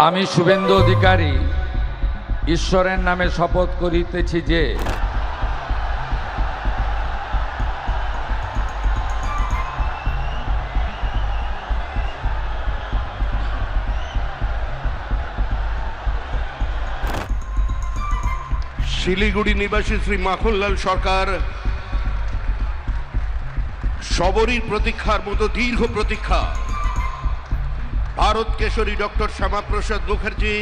আমি শুভেন্দু অধিকারী ঈশ্বরের নামে শপথ করিতেছি যে শিলিগুড়ি নিবাসী শ্রী মাখনলাল সরকার সবরীর প্রতীক্ষার মতো দীর্ঘ প্রতীক্ষা भारत केशरी डॉक्टर श्यामा प्रसाद मुखर्जी।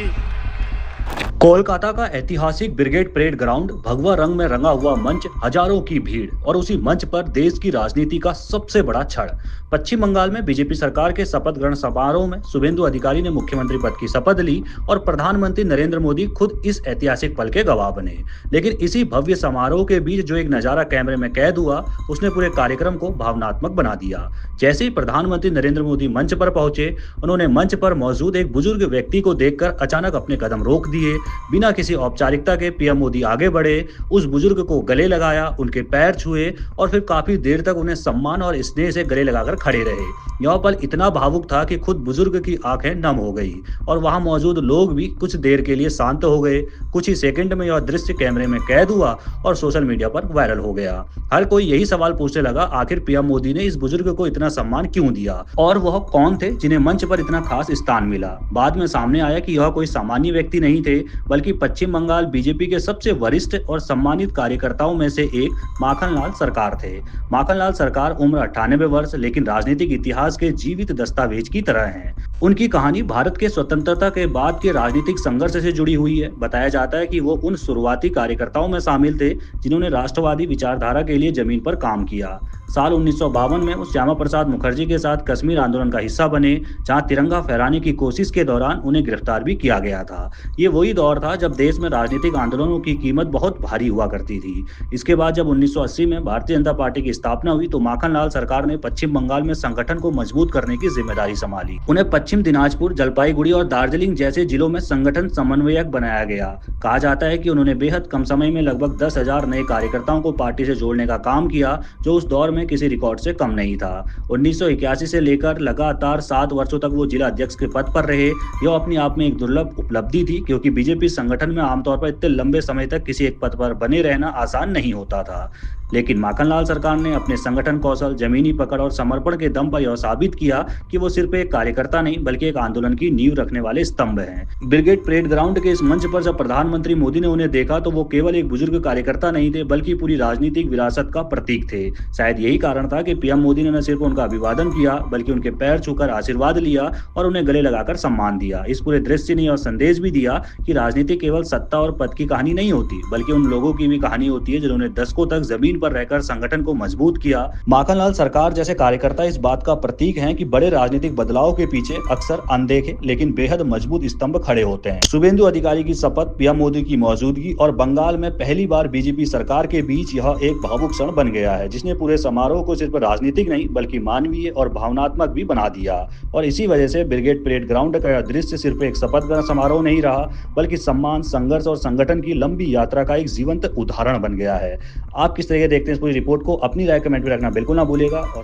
कोलकाता का ऐतिहासिक ब्रिगेड परेड ग्राउंड, भगवा रंग में रंगा हुआ मंच, हजारों की भीड़ और उसी मंच पर देश की राजनीति का सबसे बड़ा क्षण। पश्चिम बंगाल में बीजेपी सरकार के शपथ ग्रहण समारोह में शुभेंदु अधिकारी ने मुख्यमंत्री पद की शपथ ली और प्रधानमंत्री नरेंद्र मोदी खुद इस ऐतिहासिक पल के गवाह बने। लेकिन इसी भव्य समारोह के बीच जो एक नजारा कैमरे में कैद हुआ, उसने पूरे कार्यक्रम को भावनात्मक बना दिया। जैसे ही प्रधानमंत्री नरेंद्र मोदी मंच पर पहुंचे, उन्होंने मंच पर मौजूद एक बुजुर्ग व्यक्ति को देखकर अचानक अपने कदम रोक दिए। बिना किसी औपचारिकता के पीएम मोदी आगे बढ़े, उस बुजुर्ग को गले लगाया, उनके पैर छुए और फिर काफी देर तक उन्हें सम्मान और स्नेह से गले लगाकर खड़े रहे। यह पल इतना भावुक था कि खुद बुजुर्ग की आंखें नम हो गई और वहां मौजूद लोग भी कुछ देर के लिए शांत हो गए। कुछ ही सेकंड में यह दृश्य कैमरे में कैद हुआ और सोशल मीडिया पर वायरल हो गया। हर कोई यही सवाल पूछने लगा, आखिर पीएम मोदी ने इस बुजुर्ग को इतना सम्मान क्यों दिया और वह कौन थे जिन्हें मंच पर इतना खास स्थान मिला। बाद में सामने आया कि यह कोई सामान्य व्यक्ति नहीं थे, बल्कि पश्चिम बंगाल बीजेपी के सबसे वरिष्ठ और सम्मानित कार्यकर्ताओं में से एक माखनलाल सरकार थे। माखनलाल सरकार उम्र 98 वर्ष, लेकिन राजनीतिक इतिहास के जीवित दस्तावेज की तरह हैं। उनकी कहानी भारत के स्वतंत्रता के बाद के राजनीतिक संघर्ष से जुड़ी हुई है। बताया जाता है कि वो उन शुरुआती कार्यकर्ताओं में शामिल थे जिन्होंने राष्ट्रवादी विचारधारा के लिए जमीन पर काम किया। साल 1952 में वो श्यामा प्रसाद मुखर्जी के साथ कश्मीर आंदोलन का हिस्सा बने, जहां तिरंगा फहराने की कोशिश के दौरान उन्हें गिरफ्तार भी किया गया था। ये वही दौर था जब देश में राजनीतिक आंदोलनों की कीमत बहुत भारी हुआ करती थी। इसके बाद जब 1980 में भारतीय जनता पार्टी की स्थापना हुई तो माखनलाल सरकार ने पश्चिम बंगाल में संगठन को मजबूत करने की जिम्मेदारी संभाली। उन्हें पश्चिम दिनाजपुर, जलपाईगुड़ी और दार्जिलिंग जैसे जिलों में संगठन समन्वयक बनाया गया। कहा जाता है कि उन्होंने बेहद कम समय में लगभग 10,000 नए कार्यकर्ताओं को पार्टी से जोड़ने का काम किया, जो उस दौर में किसी रिकॉर्ड से कम नहीं था। 1981 से लेकर लगातार 7 वर्षों तक वो जिला अध्यक्ष के पद पर रहे। यह अपने आप में एक दुर्लभ उपलब्धि थी, क्योंकि बीजेपी संगठन में आमतौर पर इतने लंबे समय तक किसी एक पद पर बने रहना आसान नहीं होता था। लेकिन माखनलाल सरकार ने अपने संगठन कौशल, जमीनी पकड़ और समर्पण के दम पर यह साबित किया कि वो सिर्फ एक कार्यकर्ता नहीं, बल्कि एक आंदोलन की नींव रखने वाले स्तंभ हैं। ब्रिगेड परेड ग्राउंड के इस मंच पर जब प्रधानमंत्री मोदी ने उन्हें देखा तो वो केवल एक बुजुर्ग कार्यकर्ता नहीं थे, बल्कि पूरी राजनीतिक विरासत का प्रतीक थे। शायद यही कारण था कि पीएम मोदी ने न सिर्फ उनका अभिवादन किया, बल्कि उनके पैर छूकर आशीर्वाद लिया और उन्हें गले लगाकर सम्मान दिया। इस पूरे दृश्य ने यह संदेश भी दिया कि राजनीति केवल सत्ता और पद की कहानी नहीं होती, बल्कि उन लोगों की भी कहानी होती है जिन्होंने दशकों तक जमीन पर रहकर संगठन को मजबूत किया। माखनलाल सरकार जैसे कार्यकर्ता इस बात का प्रतीक हैं कि बड़े राजनीतिक बदलाव के पीछे अक्सर अनदेखे लेकिन बेहद मजबूत स्तंभ खड़े होते हैं। शुभेंदु अधिकारी की शपथ, पीएम मोदी की मौजूदगी और बंगाल में पहली बार बीजेपी सरकार के बीच यह एक भावुक क्षण बन गया है, जिसने पूरे समारोह को सिर्फ राजनीतिक नहीं बल्कि मानवीय और भावनात्मक भी बना दिया। और इसी वजह से ब्रिगेड परेड ग्राउंड का यह दृश्य सिर्फ एक शपथ ग्रहण समारोह नहीं रहा, बल्कि सम्मान, संघर्ष और संगठन की लंबी यात्रा का एक जीवंत उदाहरण बन गया है। आप किस तरह देखते हैं इस पूरी रिपोर्ट को? अपनी राय कमेंट में रखना बिल्कुल ना भूलिएगा। और